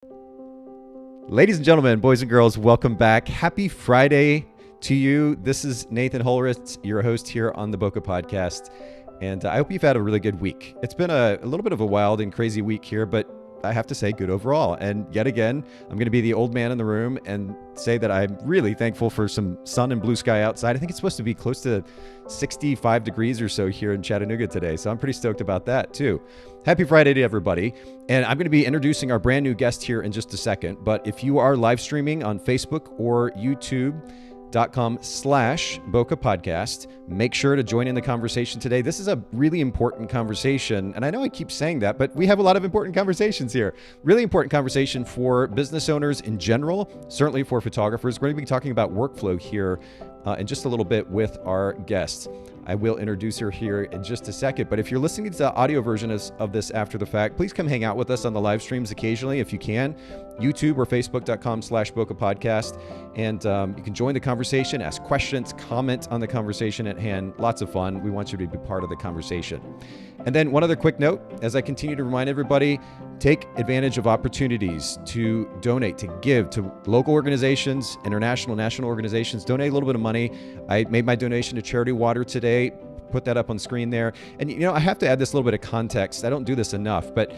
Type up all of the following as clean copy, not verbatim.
Ladies and gentlemen, boys and girls, welcome back. Happy Friday to you. This is Nathan Holritz, your host here on the Boca Podcast. And I hope you've had a really good week. It's been a little bit of a wild and crazy week here, but I have to say good overall. And yet again, I'm going to be the old man in the room and say that I'm really thankful for some sun and blue sky outside. I think it's supposed to be close to 65 degrees or so here in Chattanooga today. So I'm pretty stoked about that too. Happy Friday to everybody. And I'm going to be introducing our brand new guest here in just a second. But if you are live streaming on Facebook or YouTube.com/Boca Podcast. Make sure to join in the conversation today. This is a really important conversation. And I know I keep saying that, but we have a lot of important conversations here. Really important conversation for business owners in general, certainly for photographers. We're going to be talking about workflow here in just a little bit with our guest. I will introduce her here in just a second, but if you're listening to the audio version of this after the fact, please come hang out with us on the live streams occasionally if you can, YouTube or Facebook.com/Boca Podcast. And you can join the conversation, ask questions, comment on the conversation at hand. Lots of fun. We want you to be part of the conversation. And then one other quick note, as I continue to remind everybody, take advantage of opportunities to donate, to give to local organizations, international, national organizations. Donate a little bit of money. I made my donation to Charity Water today. Put that up on screen there. And, you know, I have to add this little bit of context. I don't do this enough, but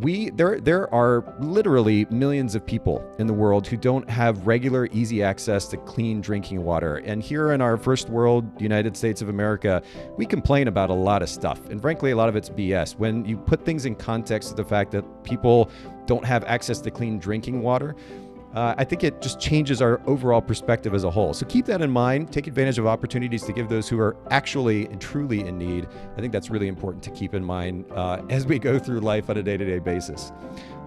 there are literally millions of people in the world who don't have regular, easy access to clean drinking water. And here in our first world, United States of America, we complain about a lot of stuff. And frankly, a lot of it's BS. When you put things in context of the fact that people don't have access to clean drinking water, I think it just changes our overall perspective as a whole. So keep that in mind. Take advantage of opportunities to give those who are actually and truly in need. I think that's really important to keep in mind as we go through life on a day-to-day basis.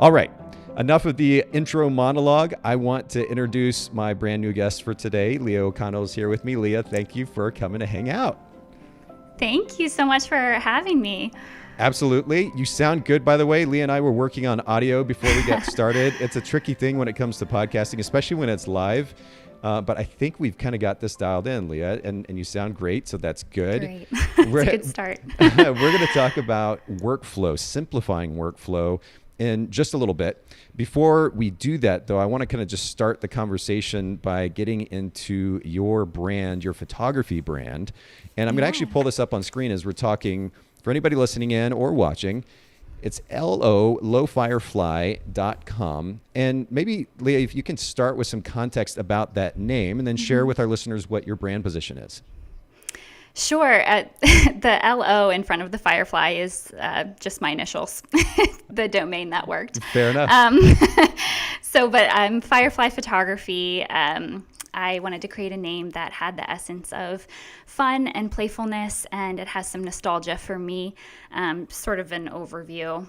All right, enough of the intro monologue. I want to introduce my brand new guest for today. Leah O'Connell is here with me. Leah, thank you for coming to hang out. Thank you so much for having me. Absolutely. You sound good, by the way. Leah and I were working on audio before we got started. It's a tricky thing when it comes to podcasting, especially when it's live. But I think we've kind of got this dialed in, Leah, and you sound great, so that's good. Great. It's a good start. We're going to talk about workflow, simplifying workflow in just a little bit. Before we do that, though, I want to kind of just start the conversation by getting into your brand, your photography brand. And I'm going to actually pull this up on screen as we're talking. For anybody listening in or watching, it's lowfirefly.com. And maybe, Leah, if you can start with some context about that name and then share with our listeners what your brand position is. Sure. The LO in front of the Firefly is just my initials, the domain that worked. Fair enough. But I'm Firefly Photography. I wanted to create a name that had the essence of fun and playfulness, and it has some nostalgia for me, sort of an overview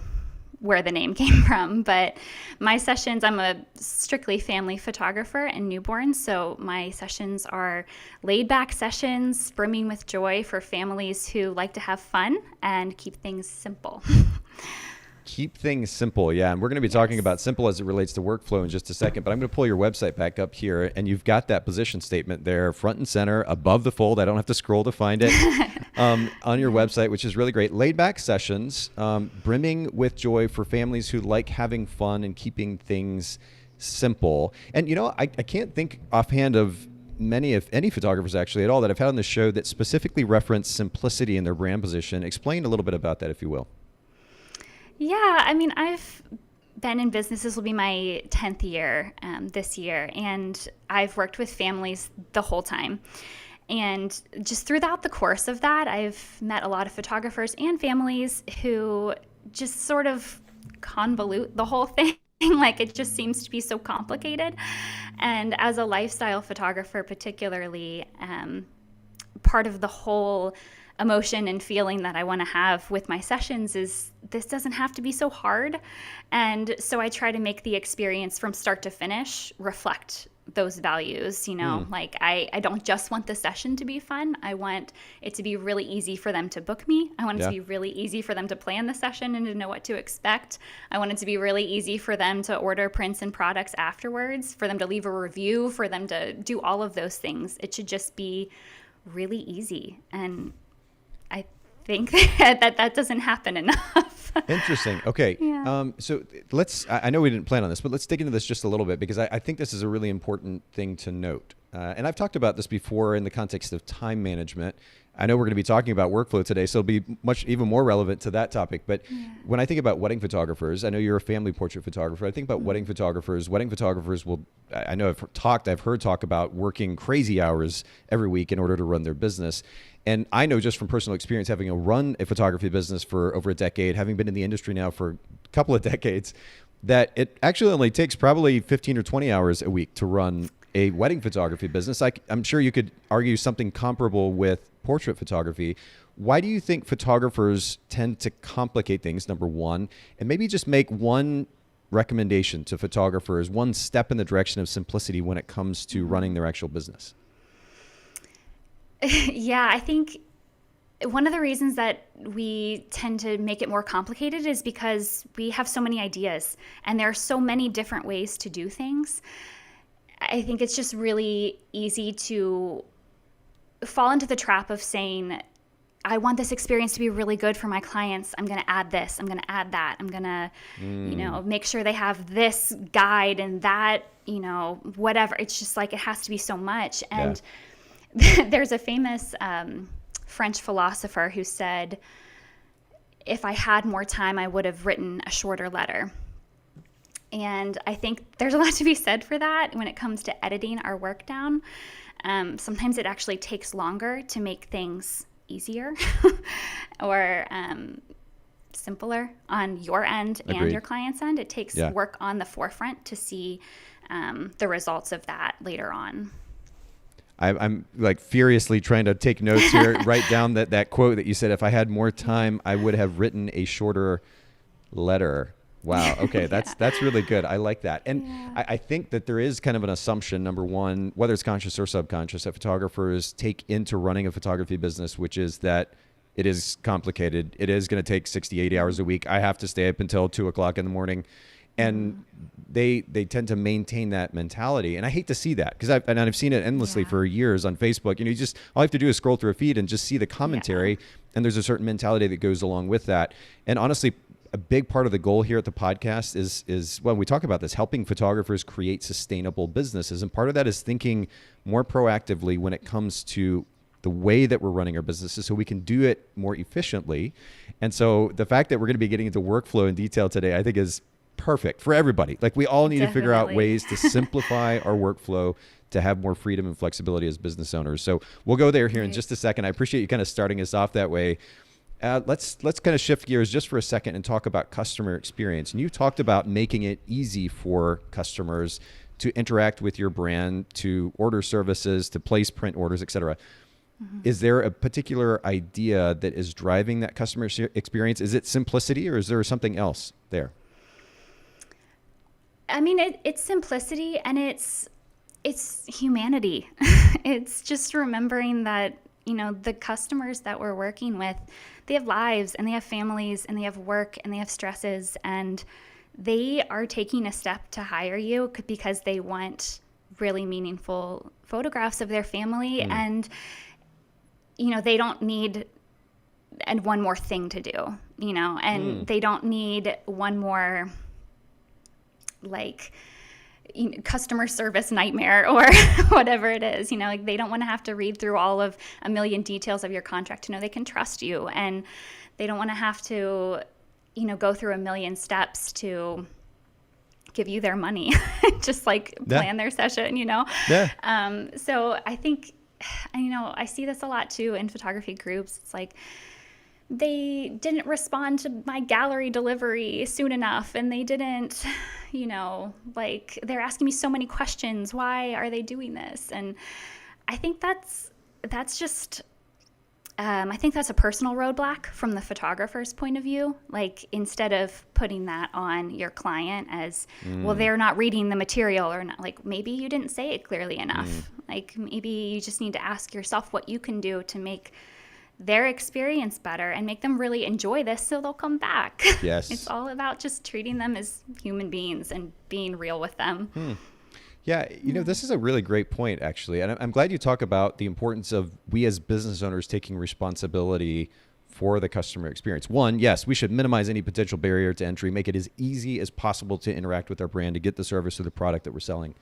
where the name came from. But my sessions, I'm a strictly family photographer and newborns, so my sessions are laid-back sessions, brimming with joy for families who like to have fun and keep things simple. Keep things simple. Yeah. And we're going to be talking about simple as it relates to workflow in just a second, but I'm going to pull your website back up here, and you've got that position statement there front and center above the fold. I don't have to scroll to find it on your website, which is really great. Laid back sessions, brimming with joy for families who like having fun and keeping things simple. And, you know, I can't think offhand of many, if any, photographers actually at all that I've had on the show that specifically reference simplicity in their brand position. Explain a little bit about that, if you will. Yeah, I mean, I've been in business. This will be my 10th year this year, and I've worked with families the whole time. And just throughout the course of that, I've met a lot of photographers and families who just sort of convolute the whole thing. Like, it just seems to be so complicated. And as a lifestyle photographer particularly, part of the whole emotion and feeling that I want to have with my sessions is this doesn't have to be so hard. And so I try to make the experience from start to finish reflect those values, you know, like I don't just want the session to be fun. I want it to be really easy for them to book me. I want it to be really easy for them to plan the session and to know what to expect. I want it to be really easy for them to order prints and products afterwards, for them to leave a review, for them to do all of those things. It should just be really easy. And I think that doesn't happen enough. Interesting. Okay. Yeah. So I know we didn't plan on this, but let's dig into this just a little bit, because I think this is a really important thing to note. And I've talked about this before in the context of time management. I know we're going to be talking about workflow today, so it'll be even more relevant to that topic. But when I think about wedding photographers, I know you're a family portrait photographer. I think about wedding photographers. Wedding photographers I know I've heard talk about working crazy hours every week in order to run their business. And I know just from personal experience, having run a photography business for over a decade, having been in the industry now for a couple of decades, that it actually only takes probably 15 or 20 hours a week to run a wedding photography business. I'm sure you could argue something comparable with portrait photography. Why do you think photographers tend to complicate things, number one, and maybe just make one recommendation to photographers, one step in the direction of simplicity when it comes to running their actual business? Yeah, I think one of the reasons that we tend to make it more complicated is because we have so many ideas and there are so many different ways to do things. I think it's just really easy to fall into the trap of saying, I want this experience to be really good for my clients. I'm going to add this. I'm going to add that. I'm going to, make sure they have this guide and that, whatever. It's just like it has to be so much. And there's a famous French philosopher who said, if I had more time, I would have written a shorter letter. And I think there's a lot to be said for that when it comes to editing our work down. Sometimes it actually takes longer to make things easier or simpler on your end. Agreed. And your client's end. It takes work on the forefront to see the results of that later on. I'm like furiously trying to take notes here, write down that quote that you said, if I had more time, I would have written a shorter letter. Wow. Okay. That's really good. I like that. And I think that there is kind of an assumption, number one, whether it's conscious or subconscious, that photographers take into running a photography business, which is that it is complicated. It is going to take 60, 80 hours a week. I have to stay up until 2:00 in the morning. And they tend to maintain that mentality. And I hate to see that, because I've seen it endlessly for years on Facebook. You just, all I have to do is scroll through a feed and just see the commentary. And there's a certain mentality that goes along with that. And honestly, a big part of the goal here at the podcast is when we talk about this, helping photographers create sustainable businesses. And part of that is thinking more proactively when it comes to the way that we're running our businesses so we can do it more efficiently. And so the fact that we're going to be getting into workflow in detail today, I think is perfect for everybody. Like, we all need to figure out ways to simplify our workflow to have more freedom and flexibility as business owners. So we'll go there here in just a second. I appreciate you kind of starting us off that way. Let's kind of shift gears just for a second and talk about customer experience. And you talked about making it easy for customers to interact with your brand, to order services, to place print orders, et cetera. Is there a particular idea that is driving that customer experience? Is it simplicity, or is there something else there? I mean, it's simplicity, and it's humanity. It's just remembering that, the customers that we're working with, they have lives and they have families and they have work and they have stresses, and they are taking a step to hire you because they want really meaningful photographs of their family. And, they don't need one more thing to do, and they don't need one more customer service nightmare or whatever it is, they don't want to have to read through all of a million details of your contract to know they can trust you, and they don't want to have to, go through a million steps to give you their money, just plan their session, So I think, I see this a lot too in photography groups. It's like, they didn't respond to my gallery delivery soon enough, and they didn't, they're asking me so many questions. Why are they doing this? And I think that's just, I think that's a personal roadblock from the photographer's point of view. Instead of putting that on your client as, well, they're not reading the material, or not, maybe you didn't say it clearly enough. Maybe you just need to ask yourself what you can do to make their experience better and make them really enjoy this so they'll come back. Yes. It's all about just treating them as human beings and being real with them. Yeah, this is a really great point, actually. And I'm glad you talk about the importance of we as business owners taking responsibility for the customer experience. One, yes, we should minimize any potential barrier to entry, make it as easy as possible to interact with our brand, to get the service or the product that we're selling.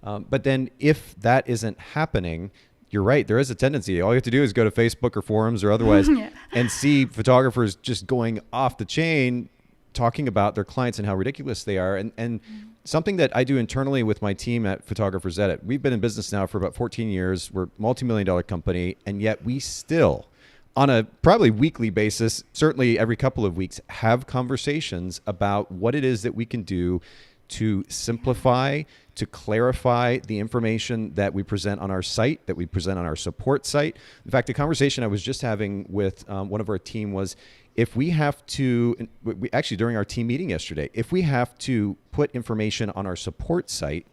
But then if that isn't happening, you're right, there is a tendency. All you have to do is go to Facebook or forums or otherwise and see photographers just going off the chain, talking about their clients and how ridiculous they are. And something that I do internally with my team at Photographers Edit, we've been in business now for about 14 years. We're a multi-million-dollar company, and yet we still, on a probably weekly basis, certainly every couple of weeks, have conversations about what it is that we can do to simplify, to clarify the information that we present on our site, that we present on our support site. In fact, the conversation I was just having with one of our team was, if we have to, we actually during our team meeting yesterday, if we have to put information on our support site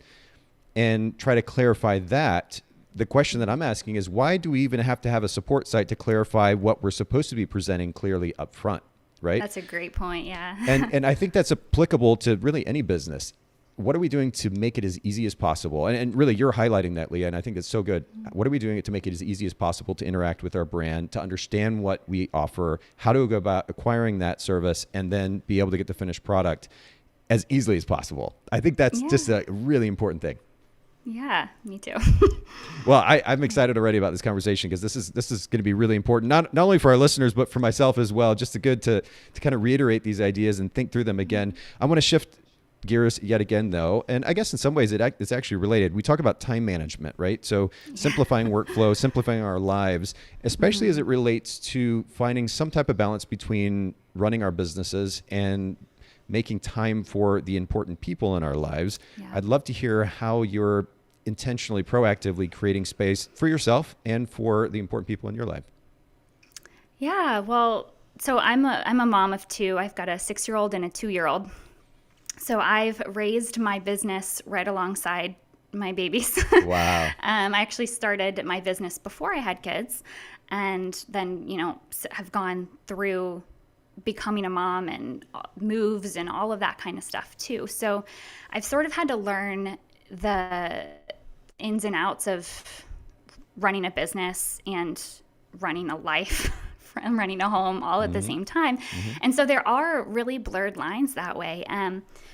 and try to clarify that, the question that I'm asking is, why do we even have to have a support site to clarify what we're supposed to be presenting clearly up front? Right? That's a great point. Yeah. and I think that's applicable to really any business. What are we doing to make it as easy as possible? And really, you're highlighting that, Leah, and I think that's so good. What are we doing to make it as easy as possible to interact with our brand, to understand what we offer, how to go about acquiring that service, and then be able to get the finished product as easily as possible? I think that's just a really important thing. Yeah, me too. Well, I'm excited already about this conversation, because this is going to be really important, not only for our listeners, but for myself as well. Just good to kind of reiterate these ideas and think through them again. I want to shift gears yet again, though, and I guess in some ways it's actually related. We talk about time management, right? So simplifying workflow, simplifying our lives, especially as it relates to finding some type of balance between running our businesses and making time for the important people in our lives. Yeah. I'd love to hear how you're intentionally, proactively creating space for yourself and for the important people in your life. Yeah, well, so I'm a mom of two. I've got a 6-year-old and a 2-year-old. So I've raised my business right alongside my babies. Wow. I actually started my business before I had kids, and then, have gone through becoming a mom and moves and all of that kind of stuff too. So I've sort of had to learn the ins and outs of running a business and running a life and running a home all at the same time. And so there are really blurred lines that way.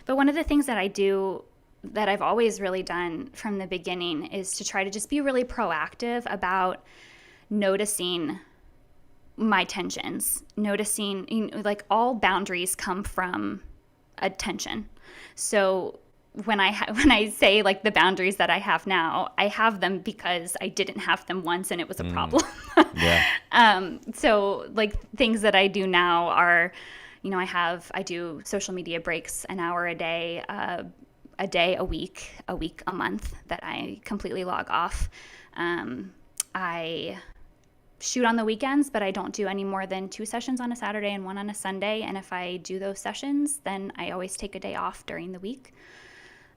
But one of the things that I do that I've always really done from the beginning is to try to just be really proactive about noticing my tensions, noticing, like, all boundaries come from attention. So when I say, like, the boundaries that I have now, I have them because I didn't have them once and it was a problem. Yeah. So, like, things that I do now are, I do social media breaks, an hour a day, a week, a month, that I completely log off. I shoot on the weekends, but I don't do any more than 2 sessions on a Saturday and 1 on a Sunday. And if I do those sessions, then I always take a day off during the week,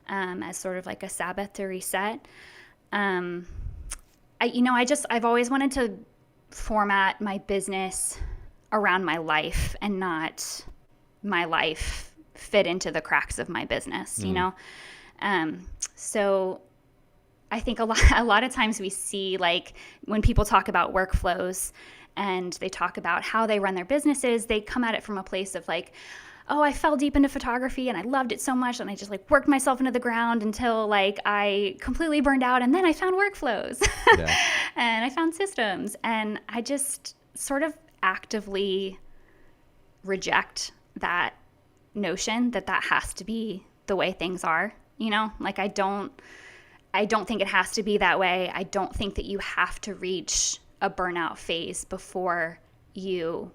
as sort of like a Sabbath to reset. I've always wanted to format my business around my life and not my life fit into the cracks of my business, So I think a lot of times we see, like, when people talk about workflows and they talk about how they run their businesses, they come at it from a place of, like, oh, I fell deep into photography and I loved it so much and I just, like, worked myself into the ground until, like, I completely burned out, and then I found workflows and I found systems, and I just sort of actively reject that notion that has to be the way things are, like, I don't think it has to be that way. I don't think that you have to reach a burnout phase before you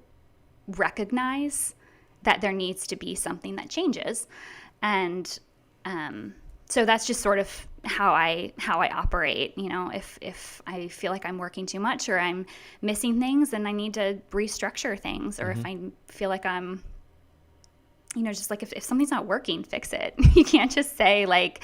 recognize that there needs to be something that changes. And so that's just sort of how I operate. If I feel like I'm working too much or I'm missing things, then I need to restructure things. Or if I feel like I'm, just like, if something's not working, fix it. You can't just say, like,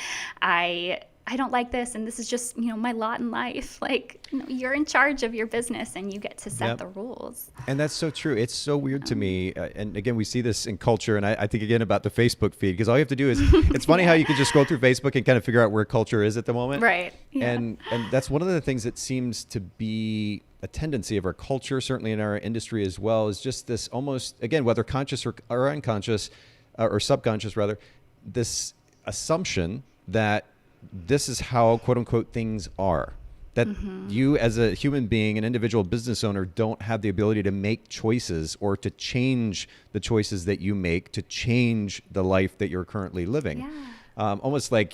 I don't like this, and this is just, my lot in life. Like, you're in charge of your business, and you get to set the rules. And that's so true. It's so weird to me. And again, we see this in culture, and I think, again, about the Facebook feed, because all you have to do is, it's funny how you can just scroll through Facebook and kind of figure out where culture is at the moment. Right. Yeah. And that's one of the things that seems to be a tendency of our culture, certainly in our industry as well, is just this almost, again, whether conscious or unconscious or subconscious rather, this assumption that this is how quote unquote things are. That you as a human being, an individual business owner, don't have the ability to make choices or to change the choices that you make to change the life that you're currently living. Yeah. Almost like,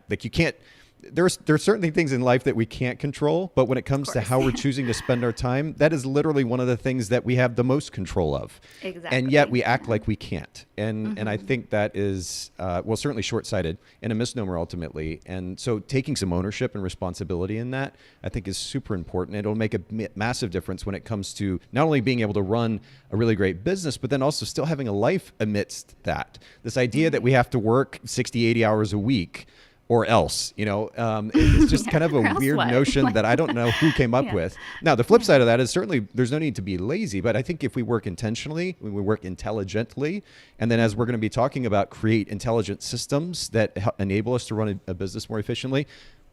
like you can't, there's certainly things in life that we can't control, but when it comes to how we're choosing to spend our time, that is literally one of the things that we have the most control of. Exactly. And yet we act like we can't. And I think that is, certainly short-sighted and a misnomer ultimately. And so taking some ownership and responsibility in that, I think, is super important. It'll make a massive difference when it comes to not only being able to run a really great business, but then also still having a life amidst that. This idea that we have to work 60, 80 hours a week or else, it's just kind of a weird notion that I don't know who came up with. Now, the flip side of that is certainly there's no need to be lazy, but I think if we work intentionally, when we work intelligently, and then as we're going to be talking about, create intelligent systems that enable us to run a business more efficiently,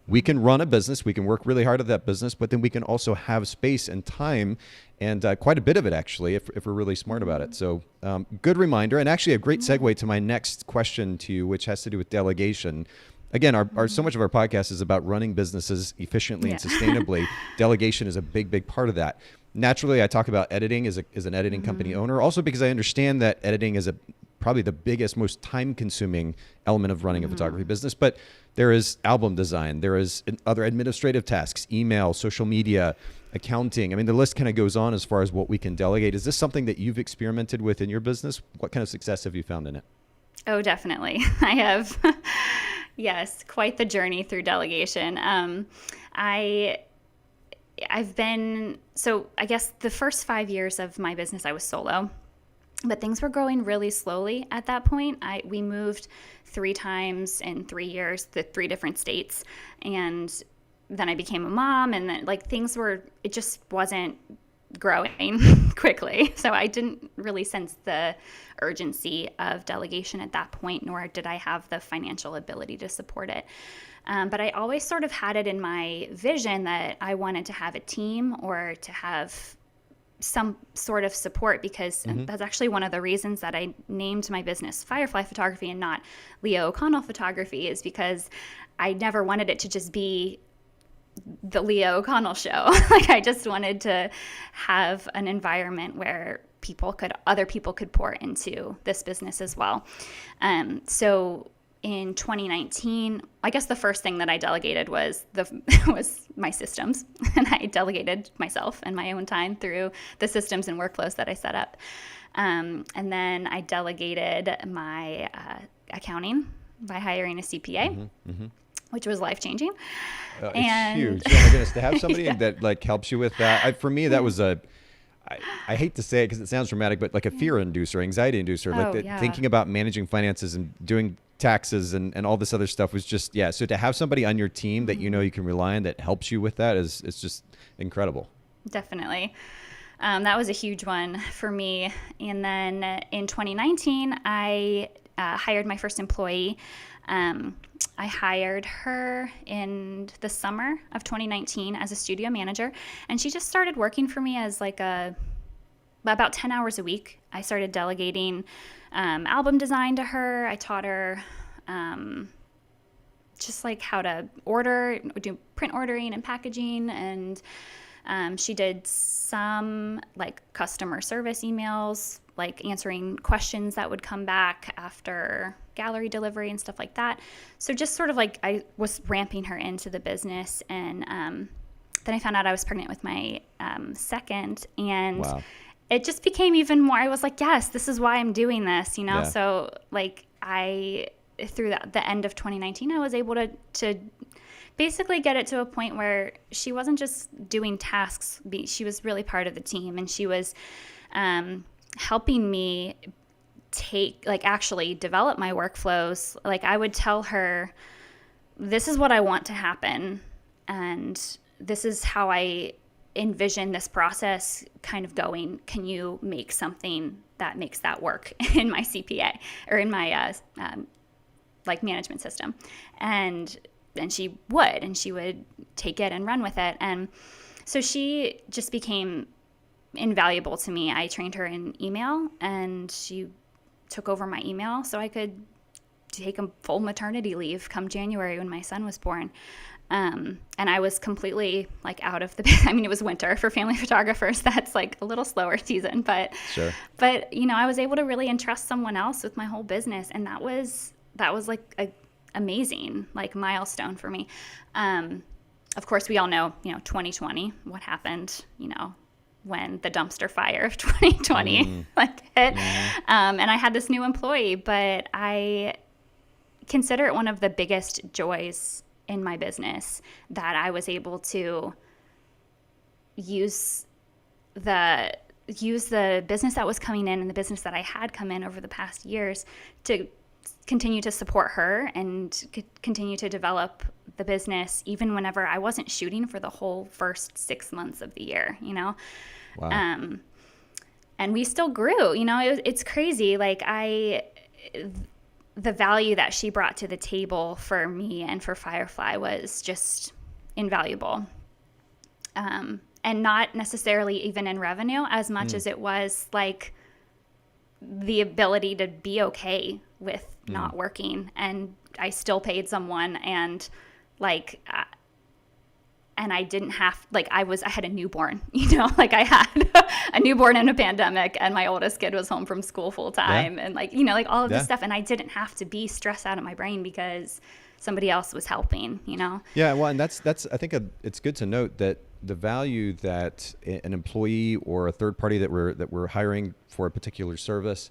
we can run a business, we can work really hard at that business, but then we can also have space and time, and quite a bit of it actually, if we're really smart about it. So good reminder, and actually a great segue to my next question to you, which has to do with delegation. Again, so much of our podcast is about running businesses efficiently and sustainably. Delegation is a big, big part of that. Naturally, I talk about editing as an editing company owner, also because I understand that editing is probably the biggest, most time-consuming element of running a photography business. But there is album design, there is other administrative tasks, email, social media, accounting. I mean, the list kind of goes on as far as what we can delegate. Is this something that you've experimented with in your business? What kind of success have you found in it? Oh, definitely. I have. Yes, quite the journey through delegation. I guess the first 5 years of my business, I was solo, but things were growing really slowly at that point. We moved 3 times in 3 years to 3 different states. And then I became a mom, and then it just wasn't growing quickly. So I didn't really sense the urgency of delegation at that point, nor did I have the financial ability to support it. But I always sort of had it in my vision that I wanted to have a team or to have some sort of support, because that's actually one of the reasons that I named my business Firefly Photography and not Leah O'Connell Photography, is because I never wanted it to just be the Leah O'Connell show. I just wanted to have an environment where other people could pour into this business as well. So in 2019, I guess the first thing that I delegated was my systems, and I delegated myself and my own time through the systems and workflows that I set up. And then I delegated my accounting by hiring a CPA. Which was life-changing. It's huge. Oh my goodness, to have somebody that helps you with that. For me, that was I hate to say it because it sounds dramatic, but like a fear inducer, anxiety inducer, thinking about managing finances and doing taxes and all this other stuff was just, so to have somebody on your team that you can rely on that helps you with that is just incredible. Definitely. That was a huge one for me. And then in 2019, I hired my first employee. I hired her in the summer of 2019 as a studio manager, and she just started working for me as about 10 hours a week. I started delegating album design to her. I taught her just how to do print ordering and packaging, and she did some customer service emails, answering questions that would come back after gallery delivery and stuff like that. So just sort of I was ramping her into the business, and then I found out I was pregnant with my second, and wow. It just became even more. I was like, yes, this is why I'm doing this, Yeah. So through the end of 2019, I was able to basically get it to a point where she wasn't just doing tasks. She was really part of the team, and she was helping me actually develop my workflows. I would tell her, this is what I want to happen, and this is how I envision this process kind of going. Can you make something that makes that work in my CPA or in my management system? And she would take it and run with it. And So she just became invaluable to me. I trained her in email, and she took over my email so I could take a full maternity leave come January when my son was born. And I was completely like out of the, I mean, it was winter for family photographers. That's like a little slower season, but, Sure. but, you know, I was able to really entrust someone else with my whole business. And that was like a amazing, like milestone for me. Of course we all know, 2020, what happened, when the dumpster fire of 2020 like hit. And I had this new employee, but I consider it one of the biggest joys in my business that I was able to use the business that was coming in and the business that I had come in over the past years to continue to support her and continue to develop the business even whenever I wasn't shooting for the whole first 6 months of the year, Wow. And we still grew, it's crazy. Like the value that she brought to the table for me and for Firefly was just invaluable. And not necessarily even in revenue as much as it was like the ability to be okay with not working. And I still paid someone, and like, and I didn't have, like, I had a newborn, like I had a newborn in a pandemic, and my oldest kid was home from school full time. And like, like all of this stuff. And I didn't have to be stressed out of my brain because somebody else was helping, Yeah. Well, and that's, I think it's good to note that the value that an employee or a third party that we're hiring for a particular service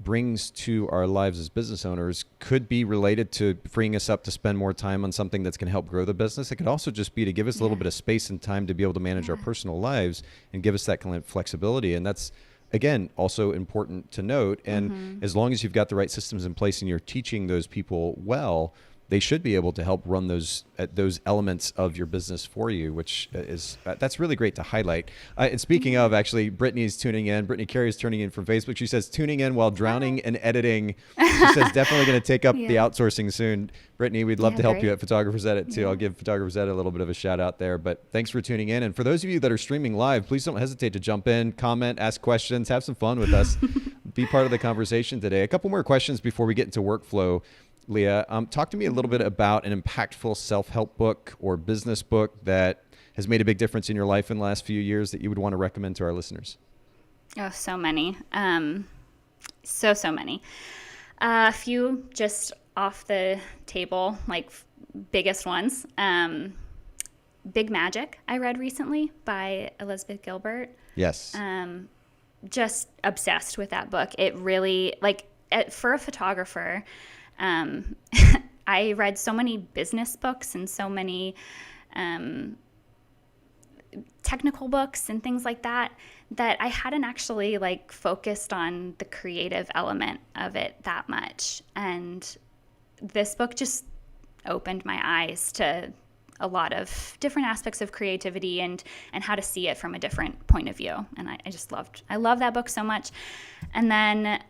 brings to our lives as business owners could be related to freeing us up to spend more time on something that's going to help grow the business. It could also just be to give us a little bit of space and time to be able to manage our personal lives and give us that kind of flexibility. And that's, again, also important to note. And as long as you've got the right systems in place and you're teaching those people well, they should be able to help run those elements of your business for you, which is that's really great to highlight. And speaking of, actually, Brittany's tuning in. Brittany Carey is tuning in from Facebook. She says, tuning in while drowning in editing. She says, definitely going to take up the outsourcing soon. Brittany, we'd love to help you at Photographers Edit too. I'll give Photographers Edit a little bit of a shout out there. But thanks for tuning in. And for those of you that are streaming live, please don't hesitate to jump in, comment, ask questions, have some fun with us. Be part of the conversation today. A couple more questions before we get into workflow. Leah, talk to me a little bit about an impactful self-help book or business book that has made a big difference in your life in the last few years that you would want to recommend to our listeners. Oh, so many. So many. A few just off the table, like biggest ones. Big Magic, I read recently by Elizabeth Gilbert. Yes. Just obsessed with that book. It really, for a photographer, I read so many business books and so many technical books and things like that I hadn't actually focused on the creative element of it that much. And this book just opened my eyes to a lot of different aspects of creativity and how to see it from a different point of view. And I love that book so much. And then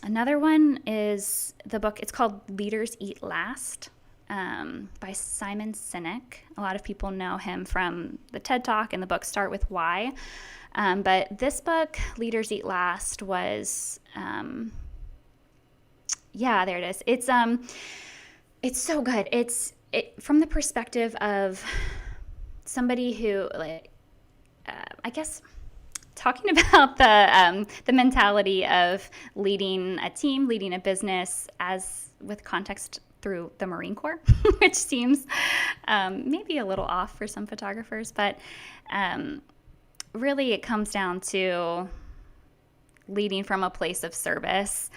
another one is the book, it's called Leaders Eat Last, by Simon Sinek. A lot of people know him from the TED Talk and the book Start With Why. But this book, Leaders Eat Last, was, there it is. It's so good. It's from the perspective of somebody who, I guess, talking about the mentality of leading a team, leading a business, as with context through the Marine Corps, which seems maybe a little off for some photographers, but really it comes down to leading from a place of service.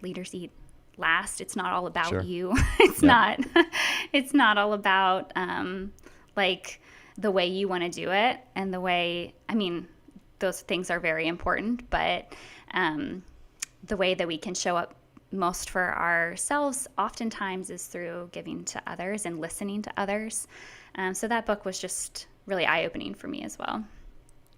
Leaders eat last. It's not all about you. It's not all about the way you want to do it and the way, those things are very important, but the way that we can show up most for ourselves oftentimes is through giving to others and listening to others. So that book was just really eye-opening for me as well.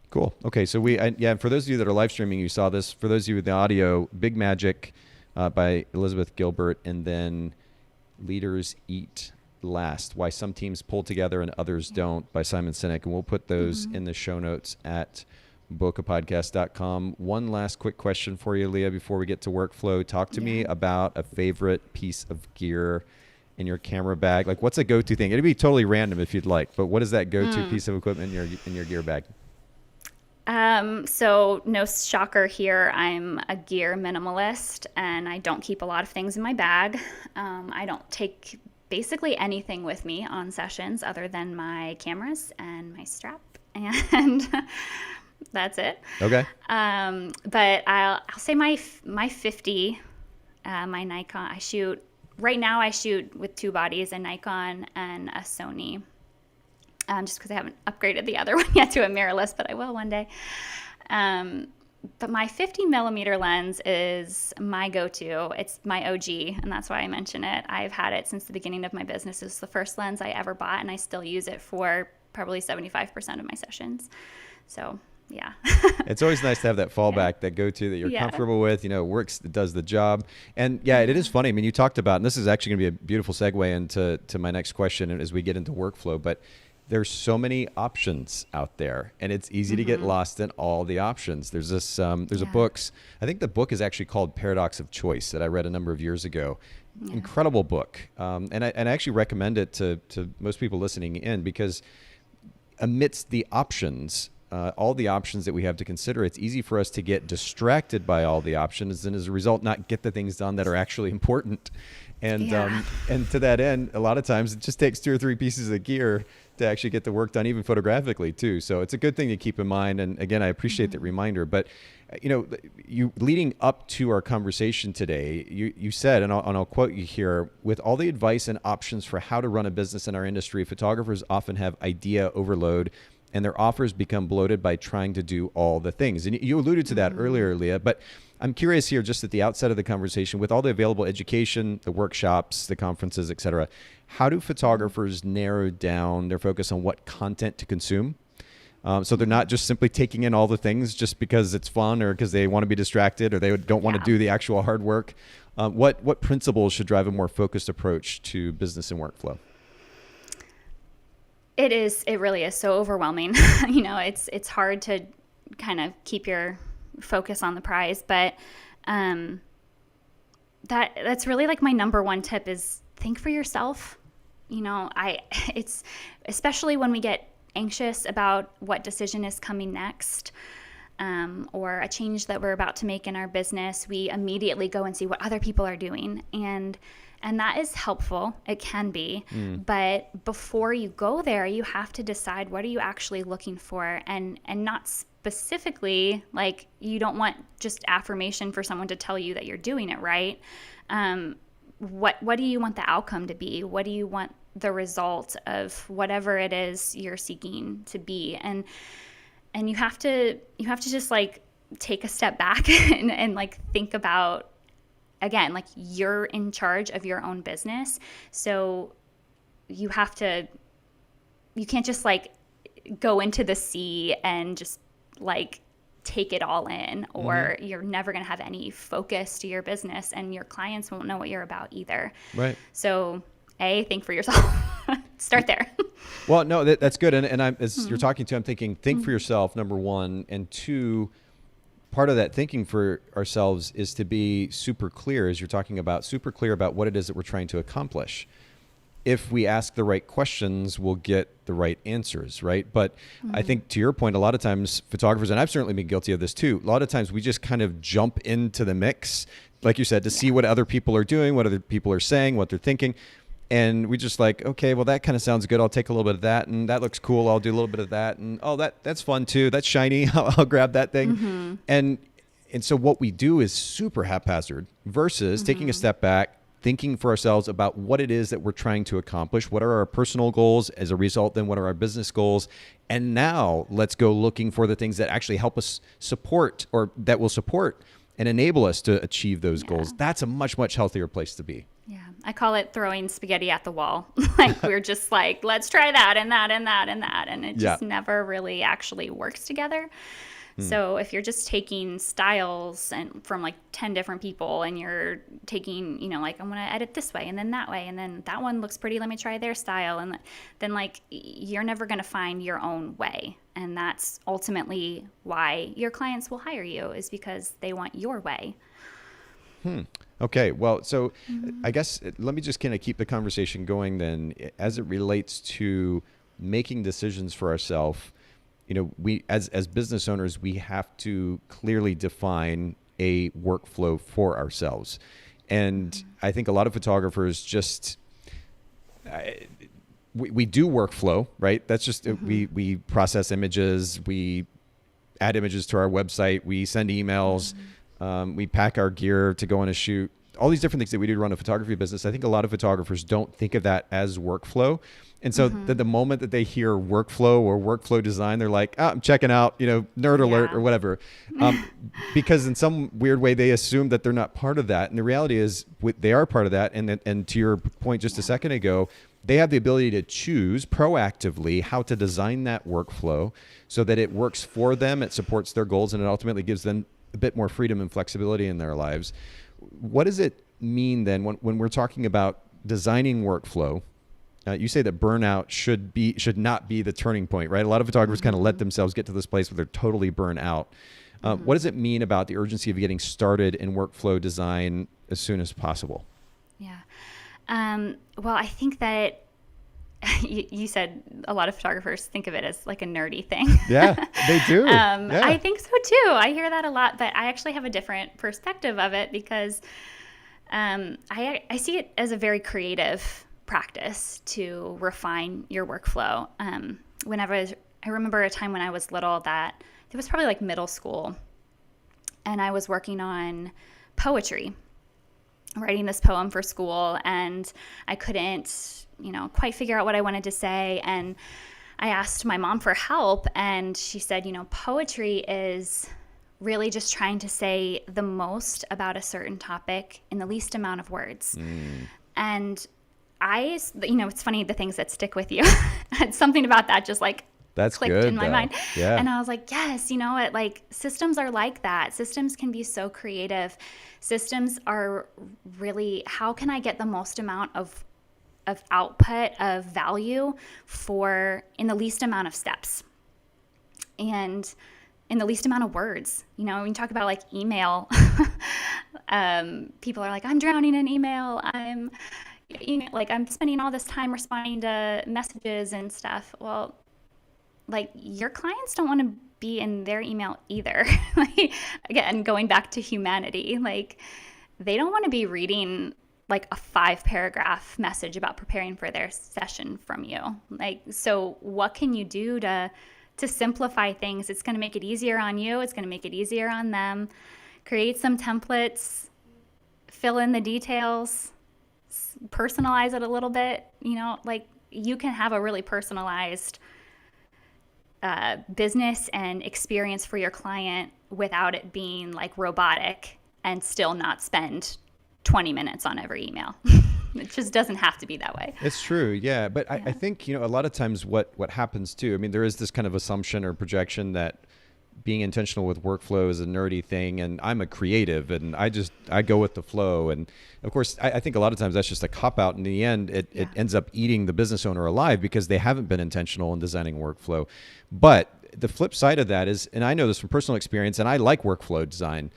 Cool. Okay. So for those of you that are live streaming, you saw this. For those of you with the audio, Big Magic by Elizabeth Gilbert, and then Leaders Eat last, why some teams pull together and others don't, by Simon Sinek. And we'll put those in the show notes at bokehpodcast.com. One last quick question for you, Leah, before we get to workflow. Talk to me about a favorite piece of gear in your camera bag. Like, what's a go-to thing? It'd be totally random if you'd like, but what is that go-to piece of equipment in your gear bag? So no shocker here. I'm a gear minimalist and I don't keep a lot of things in my bag. I don't take basically anything with me on sessions other than my cameras and my strap, and that's it. Okay. But I'll say my 50, my Nikon, right now I shoot with two bodies, a Nikon and a Sony. Just because I haven't upgraded the other one yet to a mirrorless, but I will one day. But my 50 millimeter lens is my go-to. It's my OG, and that's why I mention it. I've had it since the beginning of my business. It's the first lens I ever bought, and I still use it for probably 75% of my sessions. So, yeah. It's always nice to have that fallback, that go-to that you're comfortable with, works, does the job. And it is funny. I mean, you talked about, and this is actually going to be a beautiful segue into my next question as we get into workflow, but there's so many options out there, and it's easy to get lost in all the options. There's this, there's a book, I think the book is actually called Paradox of Choice, that I read a number of years ago. Incredible book. And I actually recommend it to most people listening in, because amidst the options, all the options that we have to consider, it's easy for us to get distracted by all the options, and as a result, not get the things done that are actually important. And and to that end, a lot of times it just takes 2 or 3 pieces of gear to actually get the work done, even photographically too. So it's a good thing to keep in mind. And again, I appreciate that reminder. But you leading up to our conversation today, you said, and I'll quote you here: with all the advice and options for how to run a business in our industry, photographers often have idea overload, and their offers become bloated by trying to do all the things. And you alluded to that earlier, Leah, but I'm curious here, just at the outset of the conversation, with all the available education, the workshops, the conferences, et cetera, how do photographers narrow down their focus on what content to consume? So they're not just simply taking in all the things just because it's fun or because they want to be distracted or they don't want to do the actual hard work. What principles should drive a more focused approach to business and workflow? It really is so overwhelming. It's hard to kind of keep your focus on the prize, but that's really like my number one tip is think for yourself. It's especially when we get anxious about what decision is coming next, or a change that we're about to make in our business, we immediately go and see what other people are doing. And that is helpful. It can be. But before you go there, you have to decide, what are you actually looking for? And not specifically, like, you don't want just affirmation for someone to tell you that you're doing it right. What do you want the outcome to be? What do you want the result of whatever it is you're seeking to be? And you have to just like take a step back and like think about, again, like, you're in charge of your own business. So you can't just like go into the sea and just like take it all in, or you're never going to have any focus to your business, and your clients won't know what you're about either. Right. So think for yourself. Start there. Well, no, that's good. And as you're talking to, I'm thinking, think for yourself, number one, and two, part of that thinking for ourselves is to be super clear, as you're talking about, super clear about what it is that we're trying to accomplish. If we ask the right questions, we'll get the right answers, right? But I think, to your point, a lot of times photographers, and I've certainly been guilty of this too, a lot of times we just kind of jump into the mix, like you said, to see what other people are doing, what other people are saying, what they're thinking. And we just like, okay, well, that kind of sounds good. I'll take a little bit of that. And that looks cool. I'll do a little bit of that. And that's fun too. That's shiny. I'll grab that thing. And so what we do is super haphazard versus taking a step back, thinking for ourselves about what it is that we're trying to accomplish. What are our personal goals? As a result, then what are our business goals? And now let's go looking for the things that actually help us support, or that will support and enable us to achieve those goals. That's a much, much healthier place to be. Yeah. I call it throwing spaghetti at the wall. Like, we're just like, let's try that and that and that and that. And it just never really actually works together. So if you're just taking styles and from like 10 different people and you're taking, like I'm going to edit this way and then that way and then that one looks pretty, let me try their style, and then like you're never going to find your own way. And that's ultimately why your clients will hire you, is because they want your way. Okay, well, so I guess let me just kind of keep the conversation going then as it relates to making decisions for ourselves. We as business owners, we have to clearly define a workflow for ourselves. And I think a lot of photographers just we do workflow, right? That's just we process images, we add images to our website, we send emails, we pack our gear to go on a shoot. All these different things that we do to run a photography business. I think a lot of photographers don't think of that as workflow. And so the moment that they hear workflow or workflow design, they're like, I'm checking out, nerd alert or whatever. Because in some weird way, they assume that they're not part of that. And the reality is they are part of that. And to your point just a second ago, they have the ability to choose proactively how to design that workflow so that it works for them, it supports their goals, and it ultimately gives them a bit more freedom and flexibility in their lives. What does it mean then when we're talking about designing workflow? You say that burnout should not be the turning point, right? A lot of photographers kind of let themselves get to this place where they're totally burnt out. What does it mean about the urgency of getting started in workflow design as soon as possible? Yeah. Well, I think that you said a lot of photographers think of it as like a nerdy thing. Yeah, they do. I think so too. I hear that a lot, but I actually have a different perspective of it because I see it as a very creative practice to refine your workflow. I remember a time when I was little that it was probably like middle school, and I was working on poetry, writing this poem for school, and I couldn't, quite figure out what I wanted to say. And I asked my mom for help, and she said, poetry is really just trying to say the most about a certain topic in the least amount of words. And it's funny, the things that stick with you. Something about that just like that's clicked good, in my mind. Yeah. And I was like, yes, like systems are like that. Systems can be so creative. Systems are really, how can I get the most amount of output, of value in the least amount of steps and in the least amount of words. When you talk about like email, people are like, I'm drowning in email. I'm spending all this time responding to messages and stuff. Well, like your clients don't want to be in their email either. Like, again, going back to humanity, like they don't want to be reading like a 5-paragraph message about preparing for their session from you. Like, so what can you do to simplify things? It's going to make it easier on you. It's going to make it easier on them. Create some templates, fill in the details, personalize it a little bit. Like you can have a really personalized business and experience for your client without it being like robotic and still not spend 20 minutes on every email. It just doesn't have to be that way. It's true. Yeah. But I think, a lot of times what happens too, there is this kind of assumption or projection that being intentional with workflow is a nerdy thing, and I'm a creative and I go with the flow. And of course, I think a lot of times that's just a cop out. In the end, it ends up eating the business owner alive because they haven't been intentional in designing workflow. But the flip side of that is, and I know this from personal experience, and I like workflow design,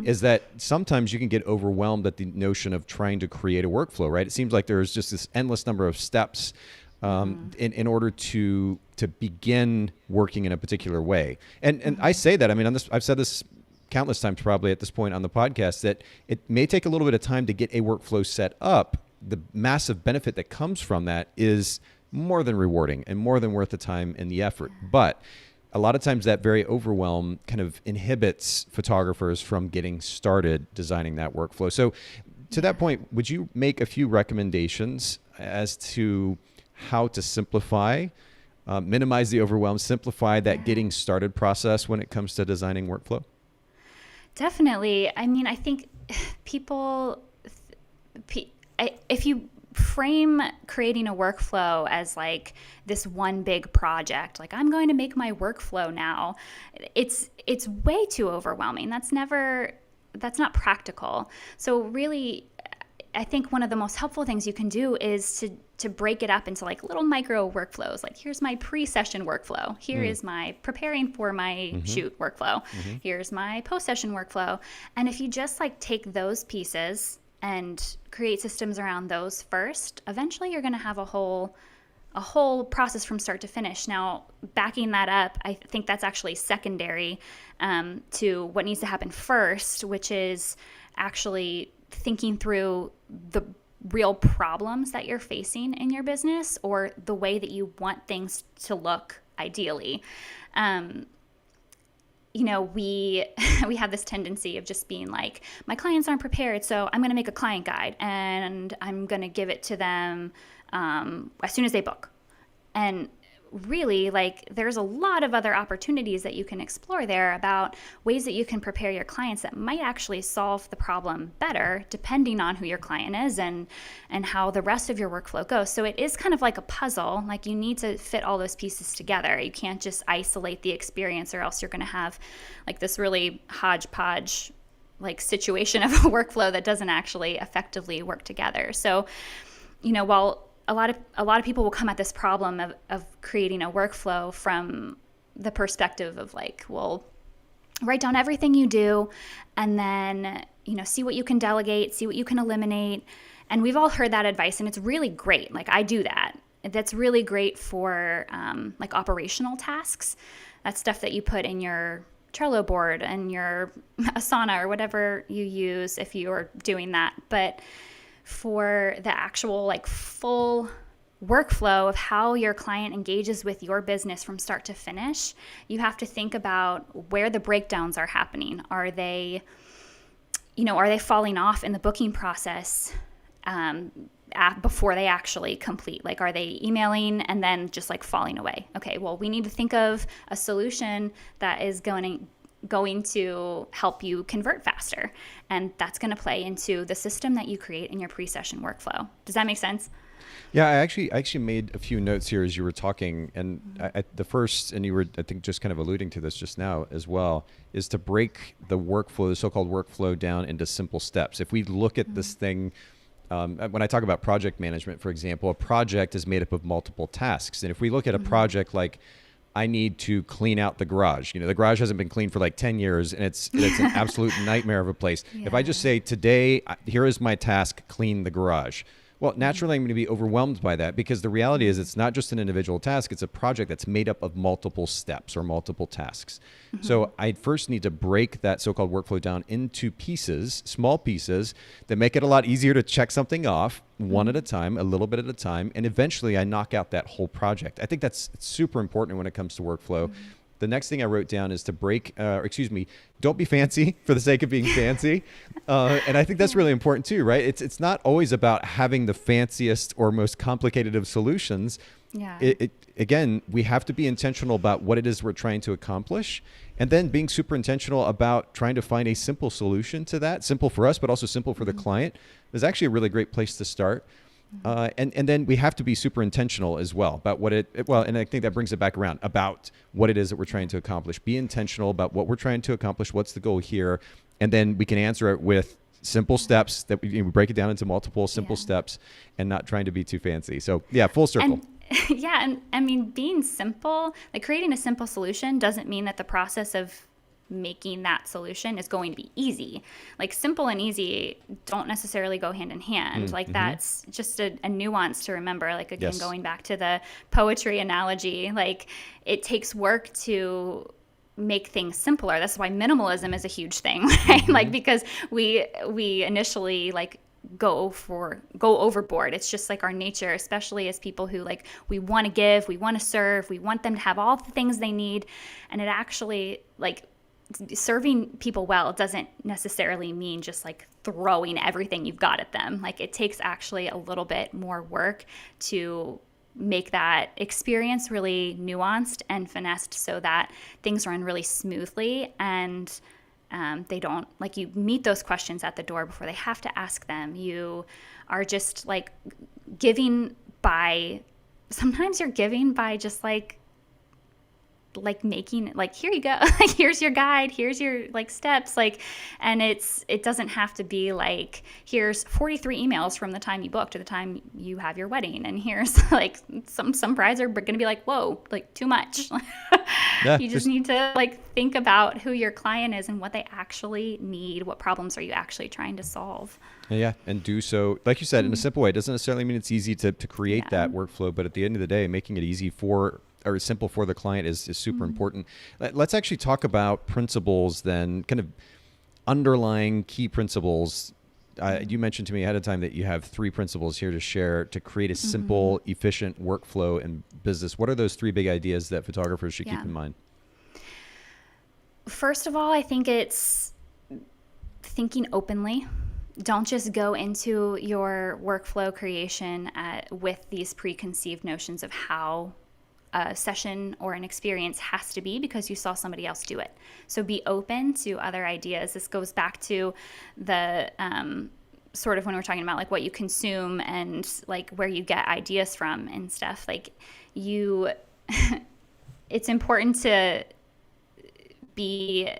is that sometimes you can get overwhelmed at the notion of trying to create a workflow, right? It seems like there's just this endless number of steps in order to begin working in a particular way. And I say that, I've said this countless times probably at this point on the podcast, that it may take a little bit of time to get a workflow set up. The massive benefit that comes from that is more than rewarding and more than worth the time and the effort. But a lot of times that very overwhelm kind of inhibits photographers from getting started designing that workflow. So to that point, would you make a few recommendations as to how to simplify, minimize the overwhelm, simplify that getting started process when it comes to designing workflow? Definitely. I think people, if you frame creating a workflow as like this one big project, like I'm going to make my workflow now, it's way too overwhelming. That's not practical. So really, I think one of the most helpful things you can do is to break it up into like little micro workflows. Like here's my pre-session workflow. Here is my preparing for my shoot workflow. Here's my post-session workflow. And if you just like take those pieces and create systems around those first, eventually you're going to have a whole process from start to finish. Now, backing that up, I think that's actually secondary to what needs to happen first, which is actually thinking through the real problems that you're facing in your business or the way that you want things to look ideally. We have this tendency of just being like, my clients aren't prepared, so I'm going to make a client guide and I'm going to give it to them as soon as they book. And really, like, there's a lot of other opportunities that you can explore there about ways that you can prepare your clients that might actually solve the problem better depending on who your client is and how the rest of your workflow goes. So it is kind of like a puzzle. Like, you need to fit all those pieces together. You can't just isolate the experience, or else you're going to have like this really hodgepodge like situation of a workflow that doesn't actually effectively work together. So, while a lot of people will come at this problem of creating a workflow from the perspective of like, well, write down everything you do and then, see what you can delegate, see what you can eliminate. And we've all heard that advice, and it's really great. Like, I do that. That's really great for like operational tasks. That's stuff that you put in your Trello board and your Asana or whatever you use if you're doing that. But for the actual like full workflow of how your client engages with your business from start to finish, you have to think about where the breakdowns are happening. Are they falling off in the booking process before they actually complete? Like, are they emailing and then just like falling away? Okay, well, we need to think of a solution that is going to help you convert faster. And that's going to play into the system that you create in your pre-session workflow. Does that make sense? Yeah, I actually made a few notes here as you were talking. And the first, and you were, I think, just kind of alluding to this just now as well, is to break the workflow, the so-called workflow, down into simple steps. If we look at this thing, when I talk about project management, for example, a project is made up of multiple tasks. And if we look at a project like, I need to clean out the garage. The garage hasn't been cleaned for like 10 years and it's an absolute nightmare of a place. Yeah. If I just say today, here is my task, clean the garage. Well, naturally, I'm going to be overwhelmed by that, because the reality is it's not just an individual task. It's a project that's made up of multiple steps or multiple tasks. So I first need to break that so-called workflow down into pieces, small pieces that make it a lot easier to check something off one at a time, a little bit at a time. And eventually I knock out that whole project. I think that's super important when it comes to workflow. The next thing I wrote down is to don't be fancy for the sake of being fancy. And I think that's really important too, right? It's not always about having the fanciest or most complicated of solutions. Yeah. Again, we have to be intentional about what it is we're trying to accomplish, and then being super intentional about trying to find a simple solution to that, simple for us, but also simple for the client, is actually a really great place to start. And then we have to be super intentional as well about and I think that brings it back around about what it is that we're trying to accomplish. Be intentional about what we're trying to accomplish. What's the goal here? And then we can answer it with simple steps that we break it down into multiple simple steps, and not trying to be too fancy. So yeah, full circle. And I mean, being simple, like creating a simple solution doesn't mean that the process of making that solution is going to be easy. Like, simple and easy don't necessarily go hand in hand. That's just a nuance to remember. Like, again, going back to the poetry analogy, like, it takes work to make things simpler. That's why minimalism is a huge thing, right? Like, because we initially like go overboard. It's just like our nature, especially as people who like, we want to give, we want to serve, we want them to have all the things they need. And it actually, like, serving people well doesn't necessarily mean just like throwing everything you've got at them. Like, it takes actually a little bit more work to make that experience really nuanced and finessed so that things run really smoothly. And They don't, like, you meet those questions at the door before they have to ask them. You are just like giving by, sometimes you're giving by just like making, like, here you go, like, here's your guide, here's your like steps, like, and it doesn't have to be like, here's 43 emails from the time you book to the time you have your wedding, and here's like some brides are gonna be like, whoa, like, too much. Yeah, You just need to like think about who your client is and what they actually need. What problems are you actually trying to solve? yeah, and do so, like you said, in a simple way. It doesn't necessarily mean it's easy to create that workflow, but at the end of the day, making it easy for or simple for the client is super important. Let's actually talk about principles then, kind of underlying key principles. You mentioned to me ahead of time that you have 3 principles here to share to create a simple, efficient workflow in business. What are those 3 big ideas that photographers should keep in mind? First of all, I think it's thinking openly. Don't just go into your workflow creation with these preconceived notions of how a session or an experience has to be because you saw somebody else do it. So be open to other ideas. This goes back to the sort of when we're talking about like what you consume and like where you get ideas from and stuff. Like you, it's important to be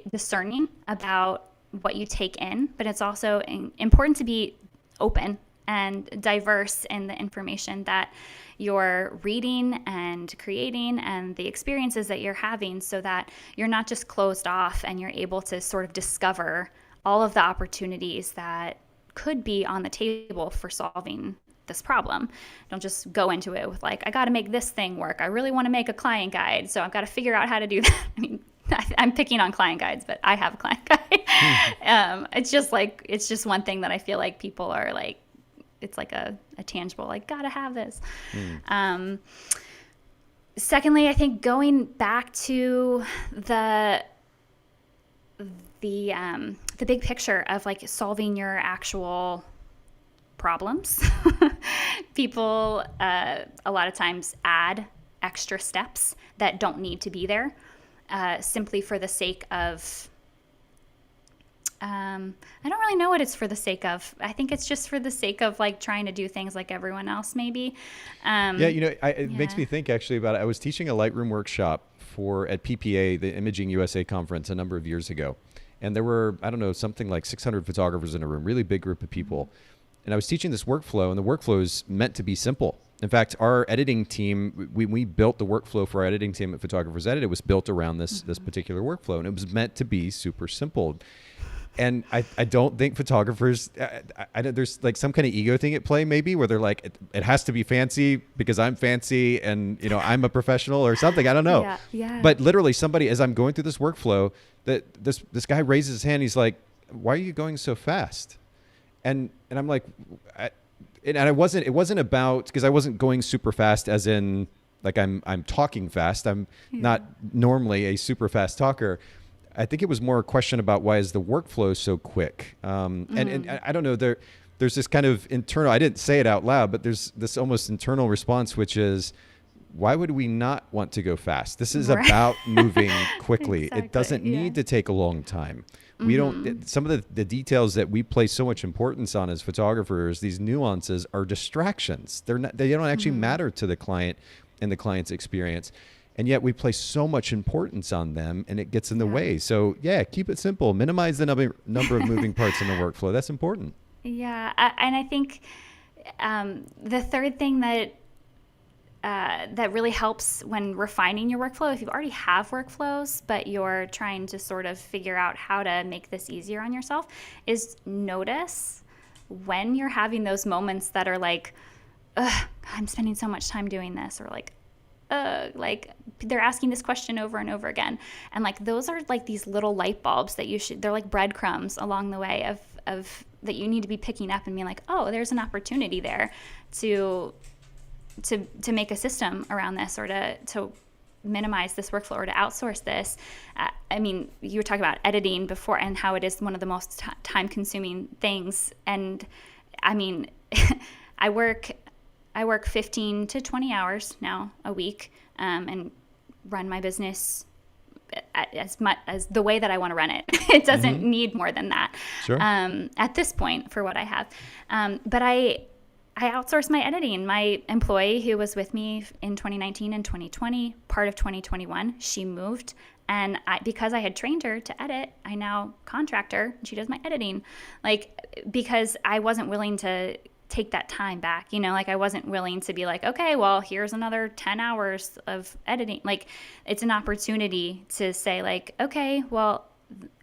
discerning about what you take in, but it's also important to be open and diverse in the information that you're reading and creating and the experiences that you're having, so that you're not just closed off and you're able to sort of discover all of the opportunities that could be on the table for solving this problem. Don't just go into it with like, I got to make this thing work. I really want to make a client guide, so I've got to figure out how to do that. I mean, I'm picking on client guides, but I have a client guide. It's just one thing that I feel like people are like, it's like a tangible, like, gotta have this. Secondly, I think going back to the big picture of like solving your actual problems. People a lot of times add extra steps that don't need to be there, simply for the sake of I don't really know what it's for the sake of. I think it's just for the sake of like trying to do things like everyone else, maybe. It makes me think actually about it. I was teaching a Lightroom workshop at PPA, the Imaging USA conference, a number of years ago. And there were, I don't know, something like 600 photographers in a room, really big group of people. And I was teaching this workflow, and the workflow is meant to be simple. In fact, our editing team, we built the workflow for our editing team at Photographers Edit. It was built around this particular workflow, and it was meant to be super simple. And I don't think photographers, there's like some kind of ego thing at play maybe, where they're like, it has to be fancy because I'm fancy and, I'm a professional or something. I don't know. Yeah. But literally somebody, as I'm going through this workflow, this guy raises his hand. He's like, why are you going so fast? And I'm like, it wasn't about, because I wasn't going super fast as in like I'm talking fast. I'm not normally a super fast talker. I think it was more a question about why is the workflow so quick? And I don't know, there's this kind of internal, I didn't say it out loud, but there's this almost internal response, which is, why would we not want to go fast? This is about moving quickly. Exactly, it doesn't need to take a long time. We don't, some of the details that we place so much importance on as photographers, these nuances are distractions. They don't actually matter to the client and the client's experience. And yet we place so much importance on them, and it gets in the way. So keep it simple. Minimize the number of moving parts in the workflow. That's important. Yeah, and I think the third thing that really helps when refining your workflow, if you already have workflows, but you're trying to sort of figure out how to make this easier on yourself, is notice when you're having those moments that are like, I'm spending so much time doing this, or like they're asking this question over and over again. And like, those are like these little light bulbs that they're like breadcrumbs along the way of that you need to be picking up and being like, oh, there's an opportunity there to make a system around this, or to minimize this workflow, or to outsource this. I mean, you were talking about editing before and how it is one of the most time consuming things. And I mean, I work 15 to 20 hours now a week, and run my business as much as the way that I want to run it. It doesn't need more than that. Sure. At this point for what I have. But I outsourced my editing. My employee who was with me in 2019 and 2020, part of 2021, she moved. And because I had trained her to edit, I now contract her and she does my editing. Because I wasn't willing to take that time back, I wasn't willing to be like, okay, well, here's another 10 hours of editing. It's an opportunity to say okay, well,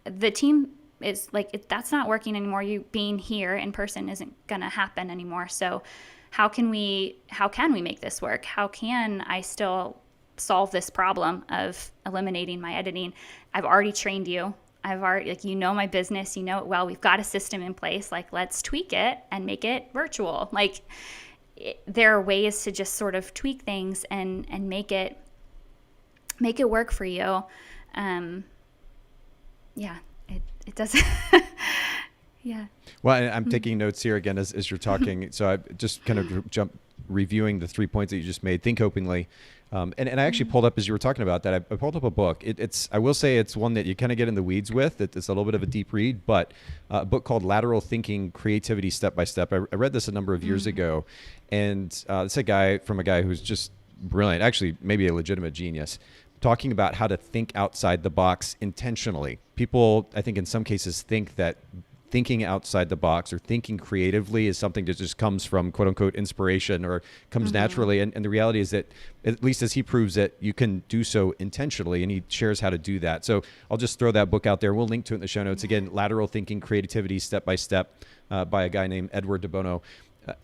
the team is that's not working anymore. You being here in person isn't going to happen anymore. So how can we make this work? How can I still solve this problem of eliminating my editing? I've already trained you. I've already, my business, it well, we've got a system in place. Let's tweak it and make it virtual. There are ways to just sort of tweak things and make it work for you. It doesn't. Yeah. Well, I'm taking notes here again as you're talking. So I just kind of reviewing the 3 points that you just made. Think openly. And I actually pulled up, as you were talking about that, I pulled up a book. I will say it's one that you kind of get in the weeds with. It's a little bit of a deep read, but a book called Lateral: Thinking Creativity Step by Step. I read this a number of years ago, and it's a guy who's just brilliant, actually maybe a legitimate genius, talking about how to think outside the box intentionally. People, I think in some cases, think that thinking outside the box or thinking creatively is something that just comes from quote unquote inspiration or comes naturally. And the reality is that, at least as he proves it, you can do so intentionally, and he shares how to do that. So I'll just throw that book out there. We'll link to it in the show notes. Again, Lateral: Thinking Creativity Step by Step by a guy named Edward de Bono.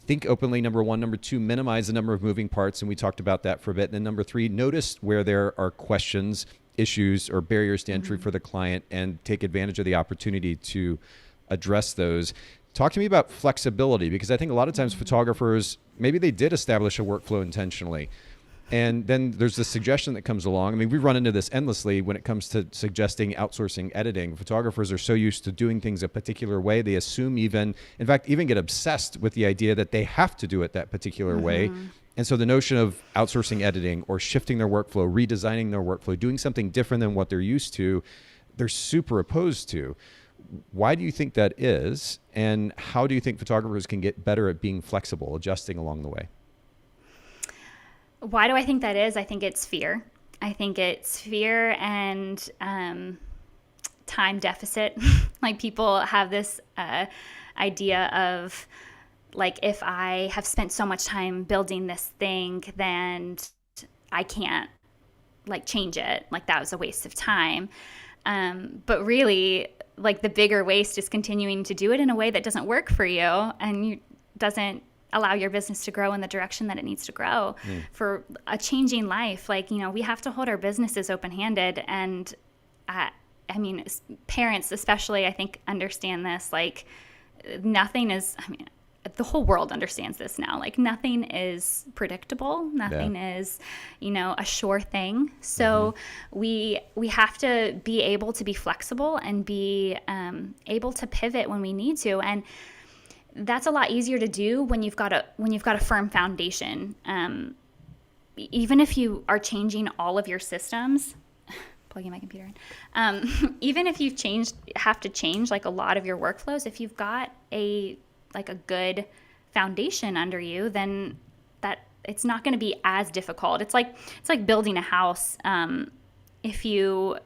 Think openly, number one. Number two, minimize the number of moving parts. And we talked about that for a bit. And then number three, notice where there are questions, issues, or barriers to entry for the client, and take advantage of the opportunity to address those. Talk to me about flexibility, because I think a lot of times photographers, maybe they did establish a workflow intentionally, and then there's this suggestion that comes along. I mean, we run into this endlessly when it comes to suggesting outsourcing editing. Photographers are so used to doing things a particular way, they assume even get obsessed with the idea that they have to do it that particular way. And so the notion of outsourcing editing or shifting their workflow, redesigning their workflow, doing something different than what they're used to, they're super opposed to. Why do you think that is? And how do you think photographers can get better at being flexible, adjusting along the way? Why do I think that is? I think it's fear. I think it's fear and time deficit. People have this idea of if I have spent so much time building this thing, then I can't change it. That was a waste of time. But really, the bigger waste is continuing to do it in a way that doesn't work for you and doesn't allow your business to grow in the direction that it needs to grow for a changing life. We have to hold our businesses open-handed. And parents especially, I think, understand this. Nothing is, the whole world understands this now. Nothing is predictable. Nothing is, a sure thing. So we have to be able to be flexible and be able to pivot when we need to. And that's a lot easier to do when you've got a firm foundation. Even if you are changing all of your systems, plugging my computer in. Even if have to change a lot of your workflows, if you've got a good foundation under you, then that it's not going to be as difficult. It's like building a house. If you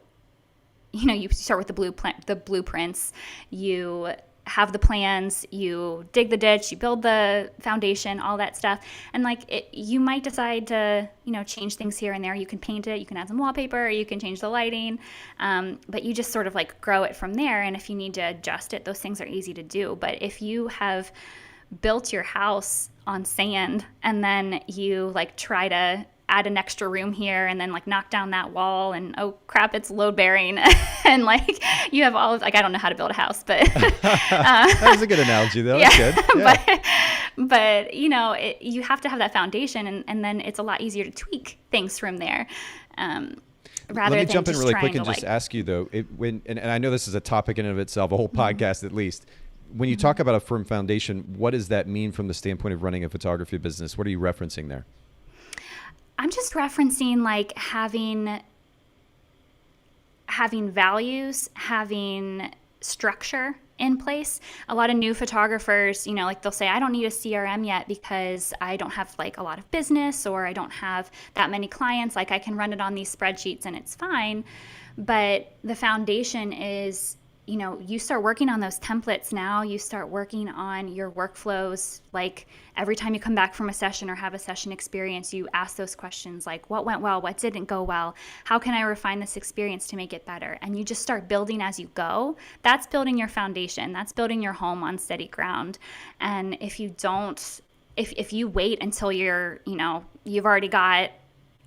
start with the blueprints, you have the plans, you dig the ditch, you build the foundation, all that stuff. And you might decide to, change things here and there. You can paint it, you can add some wallpaper, you can change the lighting, but you just sort of grow it from there. And if you need to adjust it, those things are easy to do. But if you have built your house on sand and then you try to add an extra room here and then knock down that wall and oh crap, it's load bearing and you have all of I don't know how to build a house, but that was a good analogy though. Yeah, that's good. Yeah. but you have to have that foundation and then it's a lot easier to tweak things from there. Let me jump in really quick and just ask you though, and I know this is a topic in and of itself, a whole podcast at least. When you talk about a firm foundation, what does that mean from the standpoint of running a photography business? What are you referencing there? I'm just referencing having having values, having structure in place. A lot of new photographers, like they'll say, I don't need a CRM yet because I don't have like a lot of business, or I don't have that many clients. Like I can run it on these spreadsheets and it's fine. But the foundation is, you start working on those templates now. You start working on your workflows. Like every time you come back from a session or have a session experience, you ask those questions like, what went well? What didn't go well? How can I refine this experience to make it better? And you just start building as you go. That's building your foundation. That's building your home on steady ground. And if you don't, if you wait until you've already got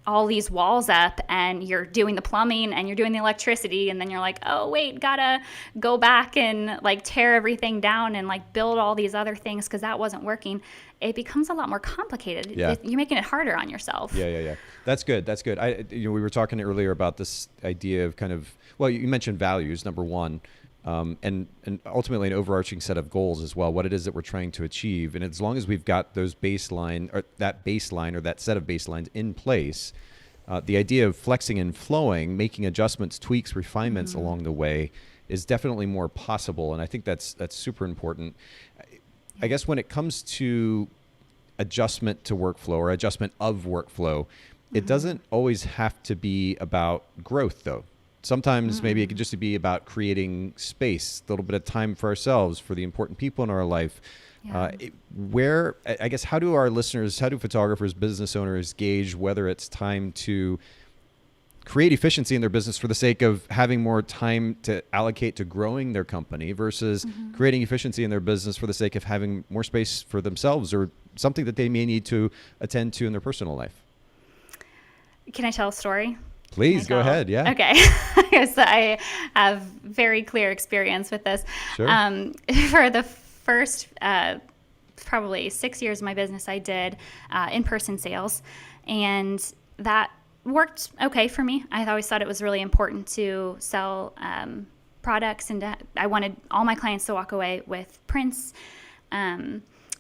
all these walls up and you're doing the plumbing and you're doing the electricity, and then you're like, oh wait, gotta go back and like tear everything down and like build all these other things because that wasn't working, it becomes a lot more complicated. Yeah. You're making it harder on yourself. Yeah. That's good. We were talking earlier about this idea of you mentioned values, number one, and ultimately an overarching set of goals as well, what it is that we're trying to achieve. And as long as we've got those baseline or that set of baselines in place, the idea of flexing and flowing, making adjustments, tweaks, refinements along the way is definitely more possible. And I think that's super important. I guess when it comes to adjustment to workflow or adjustment of workflow, it doesn't always have to be about growth though. Sometimes maybe it could just be about creating space, a little bit of time for ourselves, for the important people in our life. Yeah. How do photographers, business owners gauge whether it's time to create efficiency in their business for the sake of having more time to allocate to growing their company versus creating efficiency in their business for the sake of having more space for themselves or something that they may need to attend to in their personal life? Can I tell a story? Please go ahead. Yeah. Okay. So I have very clear experience with this. Sure. For the first probably 6 years of my business, I did in-person sales, and that worked okay for me. I always thought it was really important to sell products, and I wanted all my clients to walk away with prints.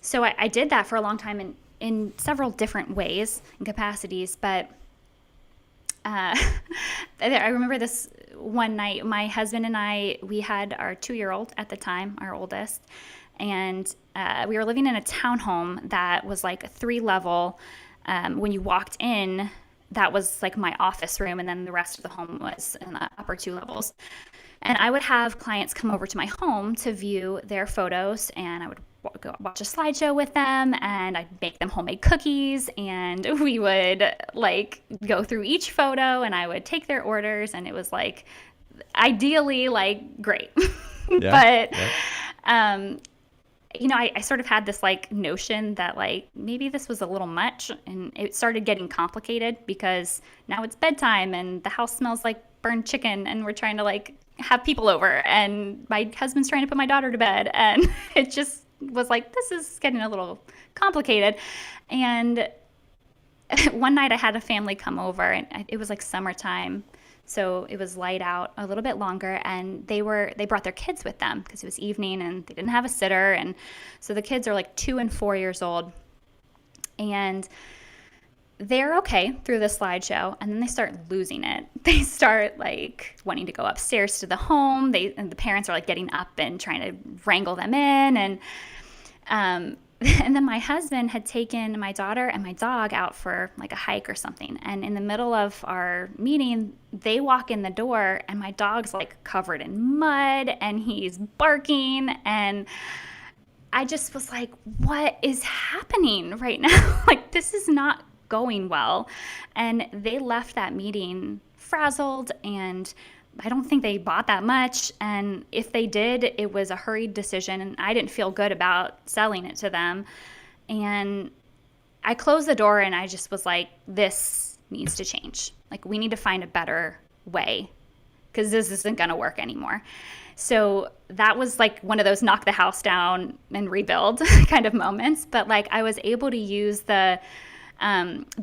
So I did that for a long time in several different ways and capacities, but I remember this one night, my husband and I, we had our 2-year-old at the time, our oldest, and we were living in a townhome that was like a 3-level. When you walked in, that was like my office room, and then the rest of the home was in the upper 2 levels. And I would have clients come over to my home to view their photos, and I would go watch a slideshow with them, and I'd make them homemade cookies, and we would like go through each photo, and I would take their orders, and it was like ideally like great. Yeah, But I sort of had this like notion that like maybe this was a little much, and it started getting complicated because now it's bedtime and the house smells like burned chicken, and we're trying to like have people over, and my husband's trying to put my daughter to bed, and it just was like, this is getting a little complicated. And one night I had a family come over, and it was like summertime, so it was light out a little bit longer, and they brought their kids with them because it was evening and they didn't have a sitter. And so the kids are like 2 and 4 years old, and they're okay through the slideshow, and then they start losing it. They start like wanting to go upstairs to the home. And the parents are like getting up and trying to wrangle them in, and then my husband had taken my daughter and my dog out for like a hike or something. And in the middle of our meeting, they walk in the door, and my dog's like covered in mud, and he's barking, and I just was like, what is happening right now? Like, this is not going well. And they left that meeting frazzled, and I don't think they bought that much. And if they did, it was a hurried decision, and I didn't feel good about selling it to them. And I closed the door, and I just was like, this needs to change. Like, we need to find a better way, because this isn't going to work anymore. So that was like one of those knock the house down and rebuild kind of moments. But like, I was able to use the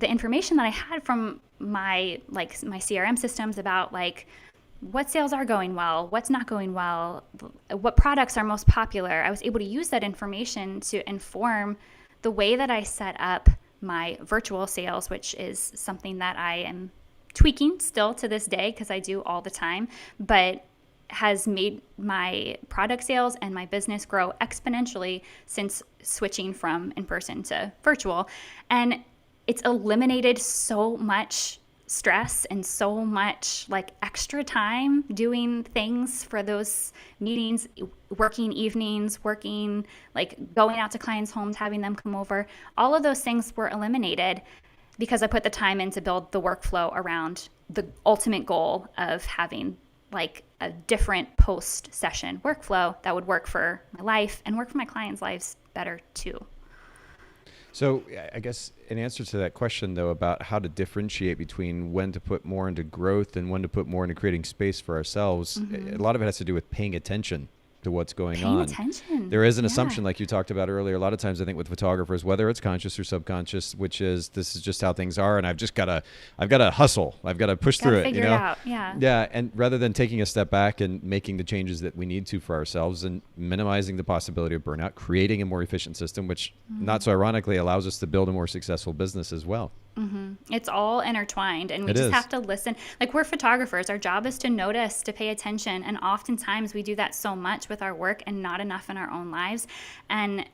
information that I had from my CRM systems about like what sales are going well, what's not going well, what products are most popular. I was able to use that information to inform the way that I set up my virtual sales, which is something that I am tweaking still to this day because I do all the time, but has made my product sales and my business grow exponentially since switching from in-person to virtual. And it's eliminated so much stress and so much like extra time doing things for those meetings, working evenings, working, like going out to clients' homes, having them come over. All of those things were eliminated because I put the time in to build the workflow around the ultimate goal of having like a different post-session workflow that would work for my life and work for my clients' lives better too. So I guess in answer to that question, though, about how to differentiate between when to put more into growth and when to put more into creating space for ourselves, a lot of it has to do with paying attention to what's going on. Paying attention. There is an assumption, like you talked about earlier. A lot of times I think with photographers, whether it's conscious or subconscious, which is this is just how things are, and I've got to hustle. I've got to push through it. Figure it out. Yeah. Yeah. And rather than taking a step back and making the changes that we need to for ourselves and minimizing the possibility of burnout, creating a more efficient system, which not so ironically allows us to build a more successful business as well. It's all intertwined, and we just have to listen. Like, we're photographers. Our job is to notice, to pay attention. And oftentimes we do that so much with our work and not enough in our own lives. And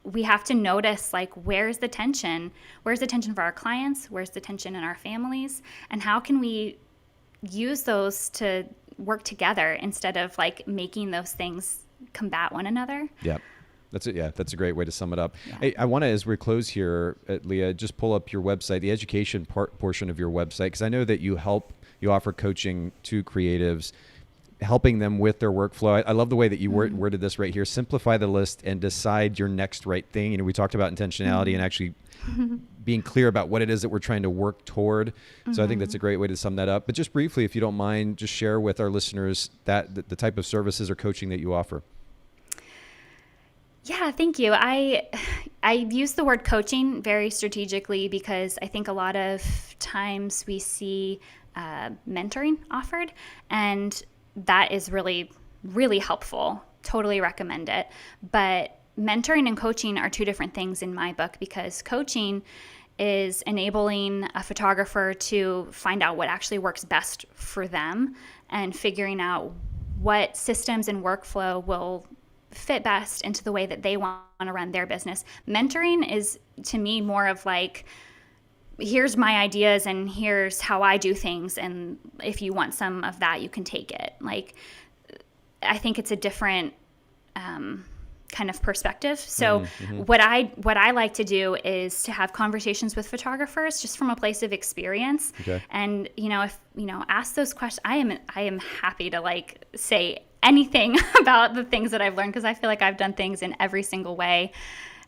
we have to notice, like, where's the tension? Where's the tension for our clients? Where's the tension in our families? And how can we use those to work together instead of like making those things combat one another? Yeah. That's it. Yeah, that's a great way to sum it up. Yeah. Hey, I want to, as we close here, Leah, just pull up your website, the education portion of your website, because I know that you offer coaching to creatives, helping them with their workflow. I love the way that you worded this right here. Simplify the list and decide your next right thing. You know, we talked about intentionality and actually being clear about what it is that we're trying to work toward. So I think that's a great way to sum that up. But just briefly, if you don't mind, just share with our listeners that the type of services or coaching that you offer. Yeah, thank you. I use the word coaching very strategically because I think a lot of times we see mentoring offered, and that is really, really helpful. Totally recommend it. But mentoring and coaching are two different things in my book, because coaching is enabling a photographer to find out what actually works best for them and figuring out what systems and workflow will fit best into the way that they want to run their business. Mentoring is, to me, more of like, here's my ideas and here's how I do things, and if you want some of that, you can take it. Like, I think it's a different kind of perspective. So what I like to do is to have conversations with photographers just from a place of experience. Okay. And ask those questions. I am happy to like say anything about the things that I've learned, because I feel like I've done things in every single way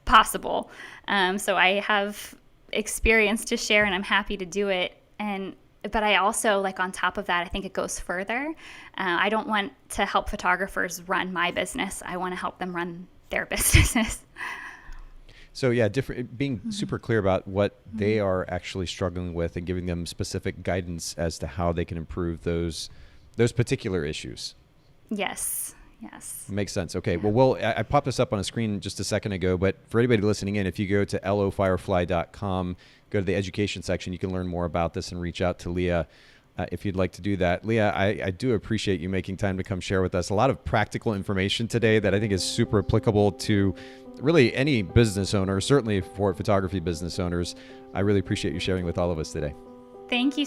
possible. So I have experience to share, and I'm happy to do it. But I also, like, on top of that, I think it goes further. I don't want to help photographers run my business. I want to help them run their businesses. So yeah, being super clear about what they are actually struggling with and giving them specific guidance as to how they can improve those particular issues. Yes. Makes sense. Okay. Yeah. Well, I popped this up on a screen just a second ago, but for anybody listening in, if you go to lofirefly.com, go to the education section, you can learn more about this and reach out to Leah if you'd like to do that. Leah, I do appreciate you making time to come share with us a lot of practical information today that I think is super applicable to really any business owner, certainly for photography business owners. I really appreciate you sharing with all of us today. Thank you